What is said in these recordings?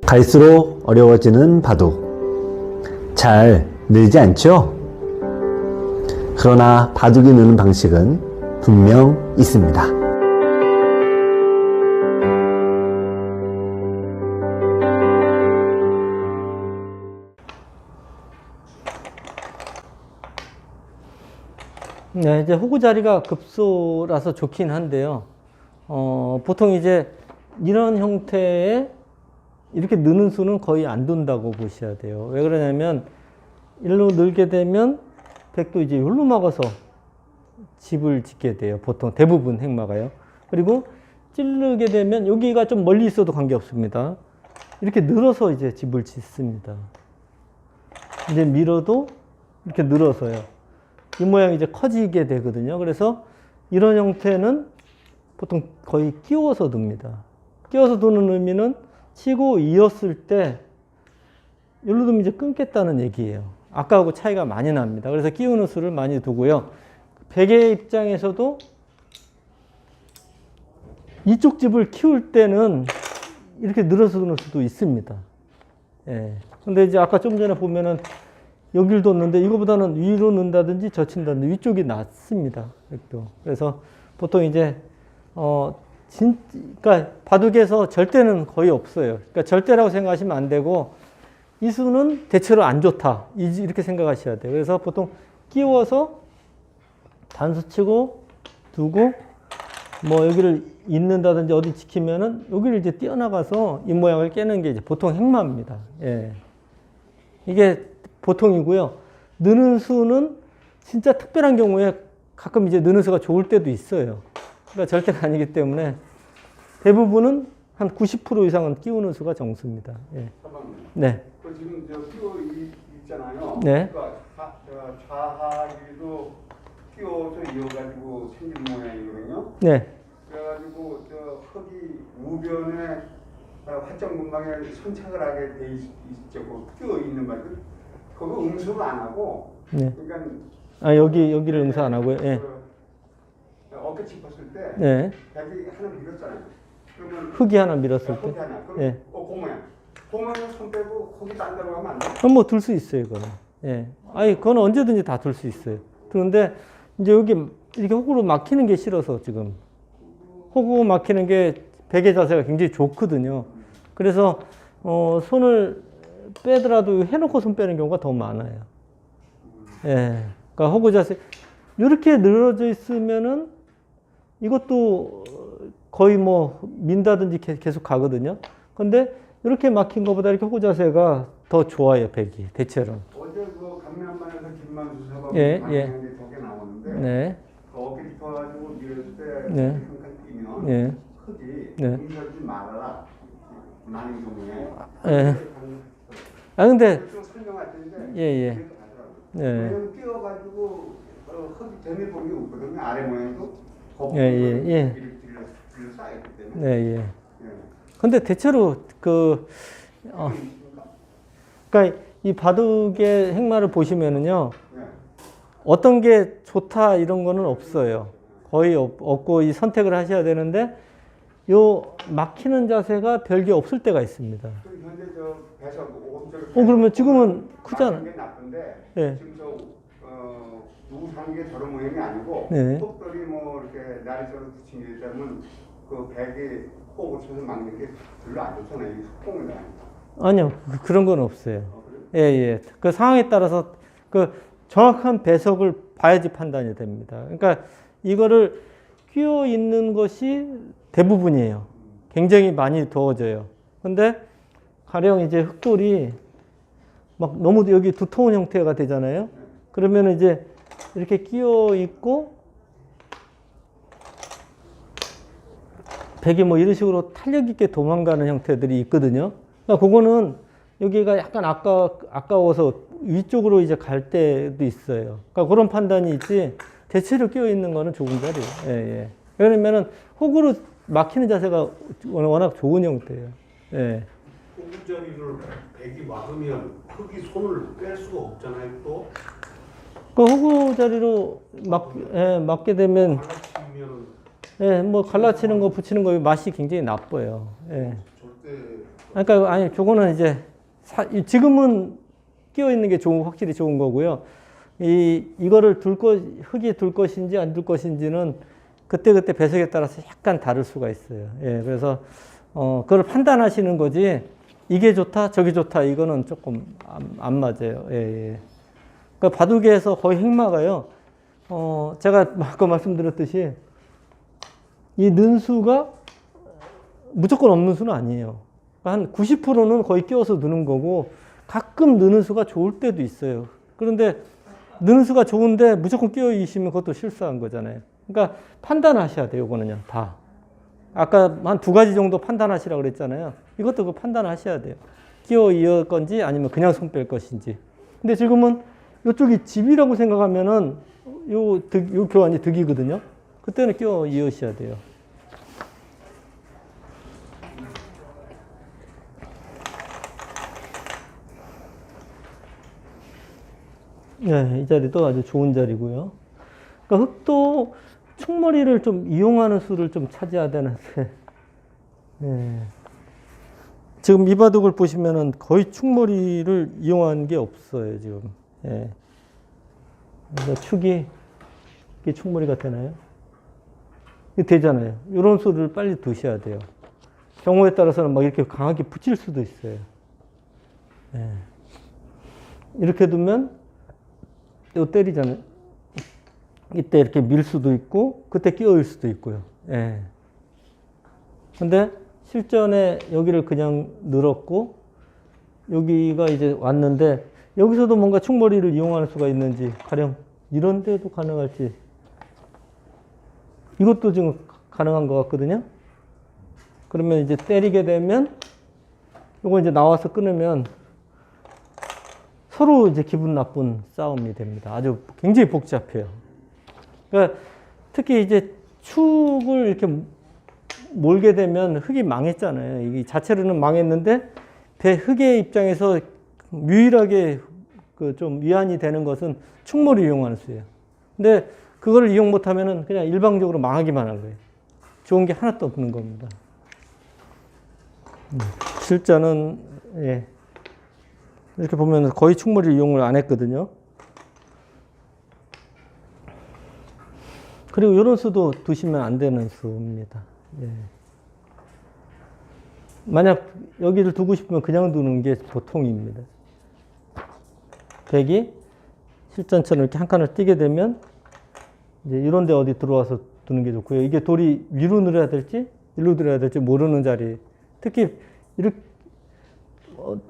갈수록 어려워지는 바둑. 잘 늘지 않죠? 그러나 바둑이 느는 방식은 분명 있습니다. 네, 이제 호구 자리가 급소라서 좋긴 한데요. 보통 이제 이런 형태의 이렇게 느는 수는 거의 안 둔다고 보셔야 돼요. 왜 그러냐면 일로 늘게 되면 백도 이제 여기로 막아서 집을 짓게 돼요. 보통 대부분 행마가요. 그리고 찌르게 되면 여기가 좀 멀리 있어도 관계없습니다. 이렇게 늘어서 이제 집을 짓습니다. 이제 밀어도 이렇게 늘어서요. 이 모양이 이제 커지게 되거든요. 그래서 이런 형태는 보통 거의 끼워서 둡니다. 끼워서 두는 의미는 치고 이었을 때 여기로 두면 이제 끊겠다는 얘기예요. 아까하고 차이가 많이 납니다. 그래서 끼우는 수를 많이 두고요. 백의 입장에서도 이쪽 집을 키울 때는 이렇게 늘어서 두는 수도 있습니다. 예. 근데 이제 아까 좀 전에 보면은 여기를 뒀는데 이거보다는 위로 넣는다든지 젖힌다든지 위쪽이 낫습니다. 그래서 보통 이제 그러니까 바둑에서 절대는 거의 없어요. 그러니까 절대라고 생각하시면 안 되고 이 수는 대체로 안 좋다 이렇게 생각하셔야 돼요. 그래서 보통 끼워서 단수 치고 두고 뭐 여기를 잇는다든지 어디 지키면은 여기를 이제 뛰어나가서 이 모양을 깨는 게 이제 보통 행마입니다. 예. 이게 보통이고요. 느는 수는 진짜 특별한 경우에 가끔 이제 느는 수가 좋을 때도 있어요. 그러니까 절대가 아니기 때문에 대부분은 한 90% 이상은 끼우는 수가 정수입니다. 예. 네. 지금 저 끼워 있잖아요. 네. 그러니까 좌하기도 끼워서 이어가지고 생긴 모양이거든요. 네. 그래가지고 저 흙이 우변에 화점 금방에 선착을 하게 돼 있죠. 끼워 있는 말들. 그거 응수를 안 하고. 네. 그러니까 여기를 응수 안 하고요. 예. 어깨 짚었을 때. 네. 백이 하나 밀었잖아요. 그러면 흙이 하나 밀었을 때. 흙이 하나. 그럼 예. 그 모양. 그 모양 손 빼고 흙이 딴 데로 가면 안 돼. 그럼 뭐 둘 수 있어요, 그거는. 예. 그건 언제든지 다 둘 수 있어요. 그런데 이제 여기 이렇게 호구로 막히는 게 싫어서 지금. 호구 막히는 게 백의 자세가 굉장히 좋거든요. 그래서, 손을 빼더라도 해놓고 손 빼는 경우가 더 많아요. 예. 그러니까 호구 자세. 이렇게 늘어져 있으면은 이것도 거의 뭐 민다든지 계속 가거든요. 근데 이렇게 막힌 것보다 이렇게 호구 자세가 더 좋아요, 백이. 대체로. 어제 그 강남만에서 김만수 사범이 예, 강남에 저게 나오는데 네. 그 어깨 짚어가지고 밀었을 때 네. 한칸 뛰면 예. 흙이 네. 응설지 말아라. 많은 경우에. 예. 근데 좀 설명할 텐데 예. 그렇게 하더라고요. 예. 왜냐면 뛰어가지고 흙이 대미 보기 없거든요. 아래 모양도 거북이 예. 뒤로 쌓였기 때문에. 네, 예. 예. 근데 대체로 그러니까 이 바둑의 행마를 보시면은요. 예. 어떤 게 좋다 이런 거는 없어요. 거의 없고 이 선택을 하셔야 되는데 요 막히는 자세가 별게 없을 때가 있습니다. 그럼 현재 저 배석 오른쪽에 그러면 지금은 크잖아. 게 나쁜데 예. 지금 저 누구 사는 게 저런 모양이 아니고 네. 톱돌이 뭐 이렇게 나리처럼 붙인 게 있다면 그 백이 호흡을 쳐서 막는 게 별로 안 좋잖아요. 이 속공을 다니까. 아니요. 그런 건 없어요. 예. 그 상황에 따라서 그 정확한 배석을 봐야지 판단이 됩니다. 그러니까 이거를 끼워 있는 것이 대부분이에요. 굉장히 많이 두어져요. 근데 가령 이제 흑돌이 막 너무 여기 두터운 형태가 되잖아요. 그러면 이제 이렇게 끼워 있고 백이 뭐 이런 식으로 탄력 있게 도망가는 형태들이 있거든요. 그러니까 그거는 여기가 약간 아까워서 위쪽으로 이제 갈 때도 있어요. 그러니까 그런 판단이 있지, 대체로 끼어 있는 거는 좋은 자리예요. 예. 왜냐면은 호구로 막히는 자세가 워낙 좋은 형태예요. 예. 호구 자리를 백이 막으면 흙이 손을 뺄 수가 없잖아요, 또. 그 호구 자리로 막게 되면, 갈라치면 뭐 갈라치는 거, 붙이는 거 맛이 굉장히 나빠요. 예. 절대 그러니까 아니 저거는 이제 지금은 끼어 있는 게 확실히 좋은 거고요. 이거를 흙에 둘 것인지 안 둘 것인지는 그때그때 배석에 따라서 약간 다를 수가 있어요. 예, 그래서 그걸 판단하시는 거지 이게 좋다 저게 좋다 이거는 조금 안 맞아요. 예, 예. 그러니까 바둑에서 거의 핵마가요. 제가 아까 말씀드렸듯이 이 는수가 무조건 없는 수는 아니에요. 한 90%는 거의 끼워서 느는 거고 가끔 느는 수가 좋을 때도 있어요. 그런데 느는 수가 좋은데 무조건 끼워 있으면 그것도 실수한 거잖아요. 그러니까 판단하셔야 돼요. 이거는요. 다. 아까 한 2가지 정도 판단하시라고 그랬잖아요. 이것도 판단하셔야 돼요. 끼워 이을 건지 아니면 그냥 손 뺄 것인지. 근데 지금은 이쪽이 집이라고 생각하면은 요 교환이 득이거든요. 그때는 끼워 이으셔야 돼요. 네, 이 자리도 아주 좋은 자리고요. 그러니까 흙도 충머리를 좀 이용하는 수를 좀 찾아야 되는데, 네. 지금 이 바둑을 보시면은 거의 충머리를 이용한 게 없어요, 지금. 예. 그러니까 축이, 이게 충머리가 되나요? 이게 되잖아요. 이런 수를 빨리 두셔야 돼요. 경우에 따라서는 막 이렇게 강하게 붙일 수도 있어요. 예. 이렇게 두면, 이거 때리잖아요. 이때 이렇게 밀 수도 있고, 그때 끼어일 수도 있고요. 예. 근데 실전에 여기를 그냥 늘었고, 여기가 이제 왔는데, 여기서도 뭔가 충머리를 이용할 수가 있는지, 가령 이런 데도 가능할지, 이것도 지금 가능한 것 같거든요. 그러면 이제 때리게 되면, 이거 이제 나와서 끊으면, 서로 이제 기분 나쁜 싸움이 됩니다. 아주 굉장히 복잡해요. 그러니까 특히 이제 축을 이렇게 몰게 되면 흙이 망했잖아요. 이 자체로는 망했는데 흙의 입장에서 유일하게 그 좀 위안이 되는 것은 축몰을 이용하는 수예요. 근데 그걸 이용 못하면은 그냥 일방적으로 망하기만 한 거예요. 좋은 게 하나도 없는 겁니다. 실전은 예. 이렇게 보면 거의 충분히 이용을 안 했거든요. 그리고 이런 수도 두시면 안 되는 수입니다. 예. 만약 여기를 두고 싶으면 그냥 두는 게 보통입니다. 백이 실전처럼 이렇게 한 칸을 띄게 되면 이제 이런 데 어디 들어와서 두는 게 좋고요. 이게 돌이 위로 늘어야 될지 일로 들어야 될지 모르는 자리. 특히 이렇게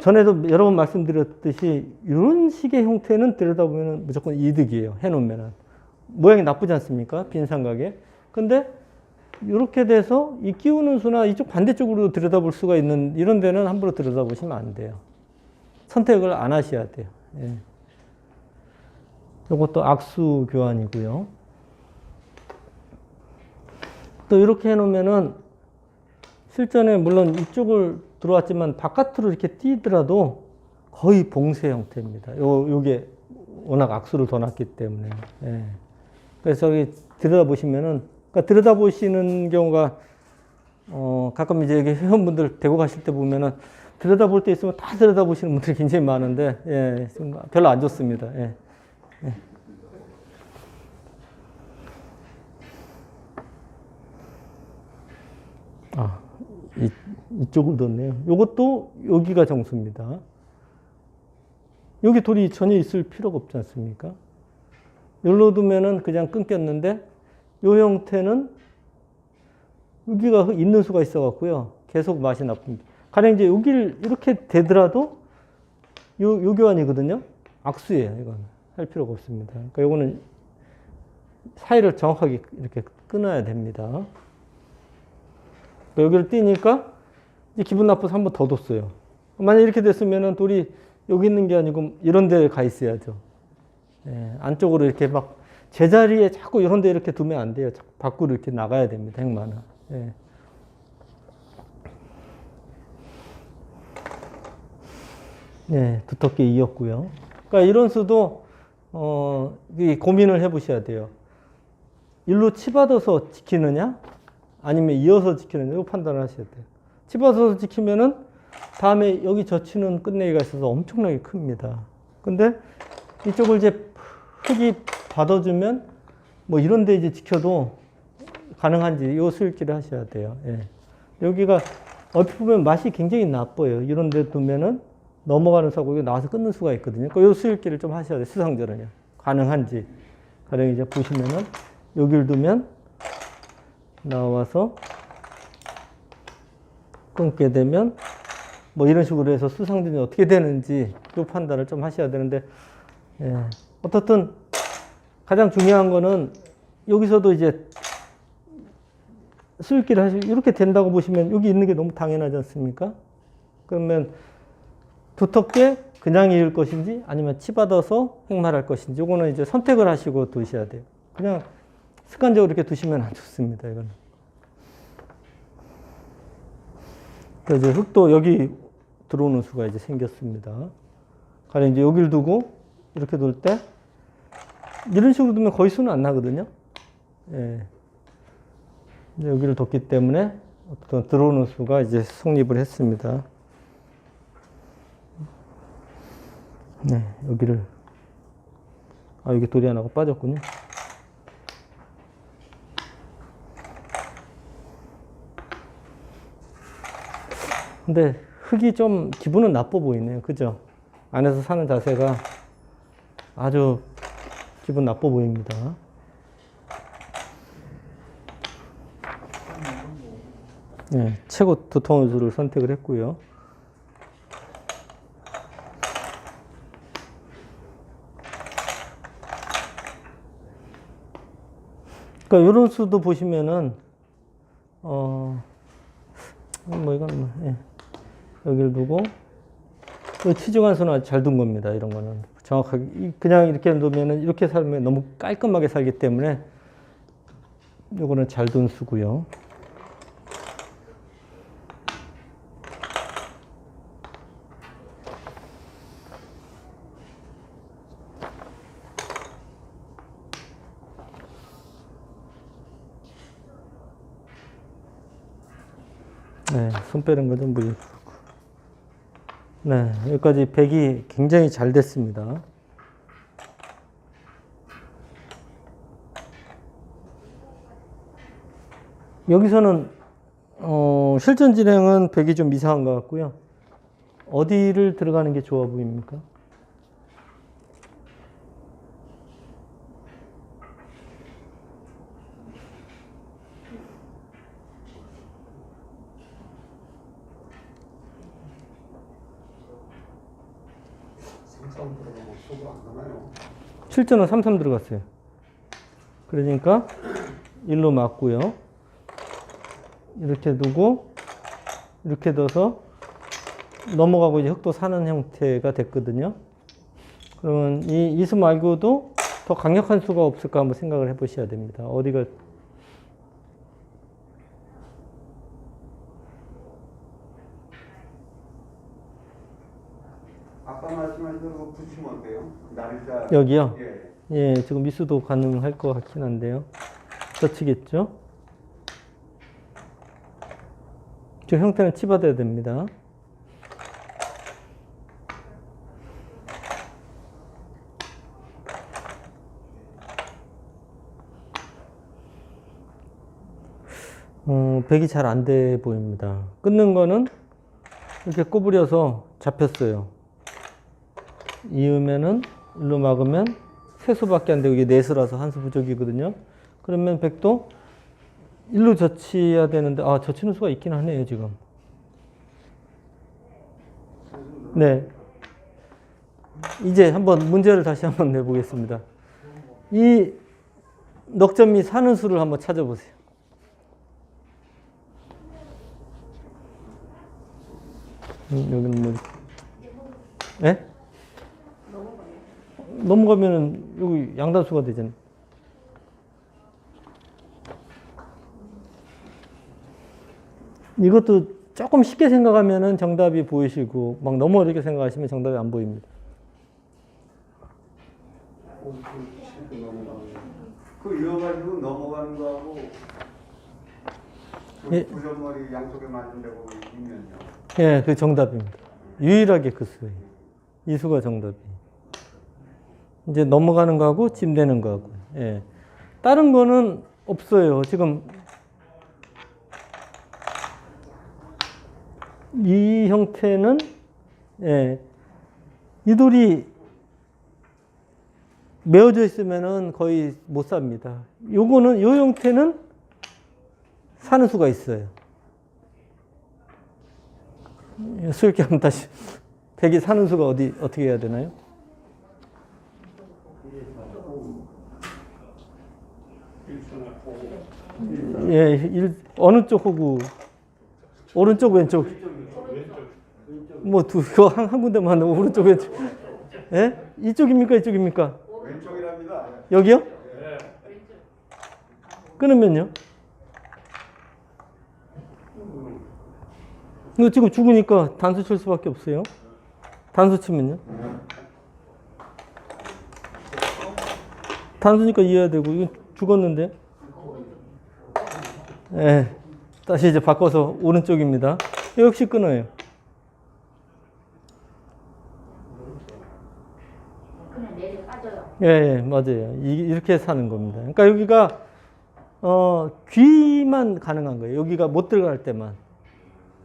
전에도 여러 번 말씀드렸듯이 이런 식의 형태는 들여다보면 무조건 이득이에요. 해놓으면은. 모양이 나쁘지 않습니까? 빈 삼각에. 근데 이렇게 돼서 이 끼우는 수나 이쪽 반대쪽으로 들여다볼 수가 있는 이런 데는 함부로 들여다보시면 안 돼요. 선택을 안 하셔야 돼요. 예. 이것도 악수 교환이고요. 또 이렇게 해놓으면은 실전에 물론 이쪽을 들어왔지만 바깥으로 이렇게 뛰더라도 거의 봉쇄 형태입니다. 요게 워낙 악수를 더 놨기 때문에. 예. 그래서 여기 들여다보시면은, 그러니까 들여다보시는 경우가, 가끔 이제 여기 회원분들 대구 가실 때 보면은 들여다볼 때 있으면 다 들여다보시는 분들이 굉장히 많은데, 예, 별로 안 좋습니다. 예. 예. 이쪽을 뒀네요. 이것도 여기가 정수입니다. 여기 돌이 전혀 있을 필요가 없지 않습니까? 여기로 두면은 그냥 끊겼는데, 이 형태는 여기가 있는 수가 있어 갖고요. 계속 맛이 나쁩니다. 가령 이제 여기를 이렇게 되더라도 요 교환이거든요. 악수예요. 이건 할 필요가 없습니다. 그러니까 이거는 사이를 정확하게 이렇게 끊어야 됩니다. 여기를 띄니까 이제 기분 나빠서 한 번 더 뒀어요. 만약 이렇게 됐으면은 돌이 여기 있는 게 아니고 이런 데에 가 있어야죠. 예, 안쪽으로 이렇게 막 제자리에 자꾸 이런 데 이렇게 두면 안 돼요. 자꾸 밖으로 이렇게 나가야 됩니다. 행만은. 예. 네, 두텁게 이었고요. 그러니까 이런 수도 고민을 해보셔야 돼요. 일로 치받아서 지키느냐, 아니면 이어서 지키느냐, 이거 판단을 하셔야 돼요. 치받아서 지키면은 다음에 여기 젖히는 끝내기가 있어서 엄청나게 큽니다. 근데 이쪽을 이제 흙이 받아주면 뭐 이런 데 이제 지켜도 가능한지 요 수일기를 하셔야 돼요. 예. 여기가 얼핏 보면 맛이 굉장히 나빠요. 이런 데 두면은 넘어가는 사고가 나와서 끊는 수가 있거든요. 그러니까 요 수일기를 좀 하셔야 돼요. 수상절은요. 가능한지. 가령 이제 보시면은 여기를 두면 나와서 끊게 되면 뭐 이런 식으로 해서 수상전이 어떻게 되는지 요 판단을 좀 하셔야 되는데, 예. 어떻든 가장 중요한 거는 여기서도 이제 수익기를 하시고 이렇게 된다고 보시면 여기 있는 게 너무 당연하지 않습니까? 그러면 두텁게 그냥 이을 것인지 아니면 치받아서 획말할 것인지 요거는 이제 선택을 하시고 두셔야 돼요. 그냥 습관적으로 이렇게 두시면 안 좋습니다. 이거는. 그래서 이제 흙도 여기 들어오는 수가 이제 생겼습니다. 가령 이제 여기를 두고 이렇게 둘 때 이런 식으로 두면 거의 수는 안 나거든요. 예. 여기를 뒀기 때문에 어떤 들어오는 수가 이제 성립을 했습니다. 네, 여기를 여기 돌이 하나가 빠졌군요. 근데 흙이 좀 기분은 나빠 보이네요. 그죠? 안에서 사는 자세가 아주 기분 나빠 보입니다. 네, 최고 두터운 수를 선택을 했고요. 그러니까 이런 수도 보시면은 뭐 이건 뭐, 예. 여기를 두고 치중한 수는 아주 잘 둔 겁니다. 이런 거는 정확하게 그냥 이렇게 놓으면은 이렇게 살면 너무 깔끔하게 살기 때문에 요거는 잘 둔 수고요. 네, 손 빼는 거 좀 보여주고. 네, 여기까지 백이 굉장히 잘 됐습니다. 여기서는 실전 진행은 백이 좀 이상한 것 같고요. 어디를 들어가는 게 좋아 보입니까? 삼삼 들어가고 수가 안 나나요? 7전은 33 들어갔어요. 그러니까 1로 맞고요. 이렇게 두고 이렇게 둬서 넘어가고 이제 흙도 사는 형태가 됐거든요. 그러면 이 수 말고도 더 강력한 수가 없을까 한번 생각을 해 보셔야 됩니다. 어디가 아까 말씀하신 거 붙이면 어때요? 날짜 여기요? 예. 예, 지금 미수도 가능할 것 같긴 한데요. 젖히겠죠? 저 형태는 치받아야 됩니다. 백이 잘 안 돼 보입니다. 끊는 거는 이렇게 구부려서 잡혔어요. 이으면은 일로 막으면 세 수밖에 안 되고 이게 네 수라서 한 수 부족이거든요. 그러면 백도 일로 젖혀야 되는데 젖히는 수가 있긴 하네요 지금. 네. 이제 한번 문제를 다시 한번 내보겠습니다. 이 넉점이 사는 수를 한번 찾아보세요. 여기는 뭐? 예? 넘어가면은 여기 양단수가 되잖아요. 이것도 조금 쉽게 생각하면은 정답이 보이시고 막 너무 어렵게 생각하시면 정답이 안 보입니다. 그 이어가지고 넘어가는 거하고 예. 부전머리 양쪽에 맞는다고 있면요. 예, 그 정답입니다. 유일하게 그 수예요. 이 수가 정답이에요. 이제 넘어가는 거하고 찜되는 거하고. 예. 다른 거는 없어요. 지금 이 형태는 예, 이 돌이 메어져 있으면은 거의 못 삽니다. 요거는 요 형태는 사는 수가 있어요. 수익기 한번 다시 백이 사는 수가 어떻게 해야 되나요? 예, 어느 쪽 호구? 오른쪽 왼쪽? 뭐 그거 한 군데만 오른쪽 왼쪽? 예? 이쪽입니까 이쪽입니까? 왼쪽이랍니다. 여기요? 끊으면요? 이거 지금 죽으니까 단수 칠 수밖에 없어요. 단수 치면요? 단수니까 이해해야 되고, 이거 죽었는데. 예. 다시 이제 바꿔서 오른쪽입니다. 역시 끊어요. 그냥 내려 빠져요. 예, 예, 맞아요. 이렇게 사는 겁니다. 그러니까 여기가, 귀만 가능한 거예요. 여기가 못 들어갈 때만.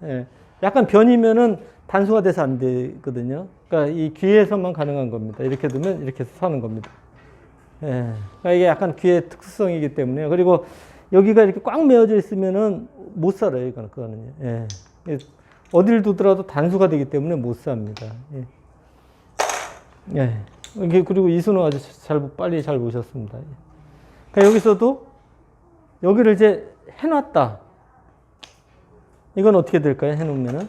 예. 약간 변이면은 단수가 돼서 안 되거든요. 그러니까 이 귀에서만 가능한 겁니다. 이렇게 두면 이렇게 사는 겁니다. 예. 그러니까 이게 약간 귀의 특수성이기 때문에요. 그리고 여기가 이렇게 꽉 메어져 있으면은 못 살아요. 그거는요. 예. 어디를 두더라도 단수가 되기 때문에 못 삽니다. 예. 예. 그리고 이 수는 아주 빨리 잘 보셨습니다. 그러니까 여기서도 여기를 이제 해놨다. 이건 어떻게 될까요? 해놓으면은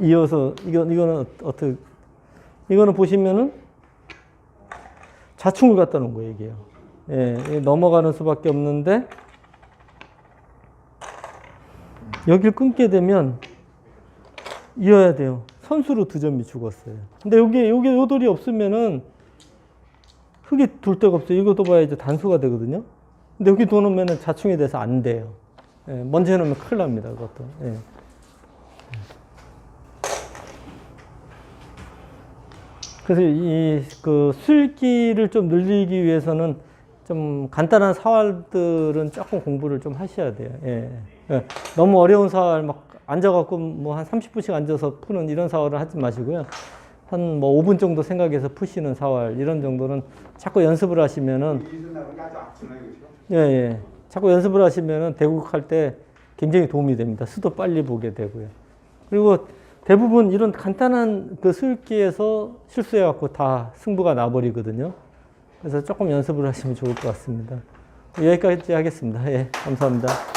이어서 이거는 어떻게? 이거는 보시면은 자충을 갖다 놓은 거예요, 이게요. 예, 넘어가는 수밖에 없는데 여기를 끊게 되면 이어야 돼요. 선수로 2점이 죽었어요. 근데 요 돌이 없으면은 흙이 둘 데가 없어요. 이것도 봐야 이제 단수가 되거든요. 근데 여기 둬 놓으면 자충이 돼서 안 돼요. 예, 먼저 해놓으면 큰일 납니다. 그것도. 예. 그래서 그 수읽기를 좀 늘리기 위해서는 좀 간단한 사활들은 조금 공부를 좀 하셔야 돼요. 예. 예. 너무 어려운 사활 막 앉아갖고 뭐 한 30분씩 앉아서 푸는 이런 사활을 하지 마시고요. 한 뭐 5분 정도 생각해서 푸시는 사활 이런 정도는 자꾸 연습을 하시면은 예, 예. 자꾸 연습을 하시면은 대국할 때 굉장히 도움이 됩니다. 수도 빨리 보게 되고요. 그리고 대부분 이런 간단한 그 수읽기에서 실수해갖고 다 승부가 나버리거든요. 그래서 조금 연습을 하시면 좋을 것 같습니다. 여기까지 하겠습니다. 예, 감사합니다.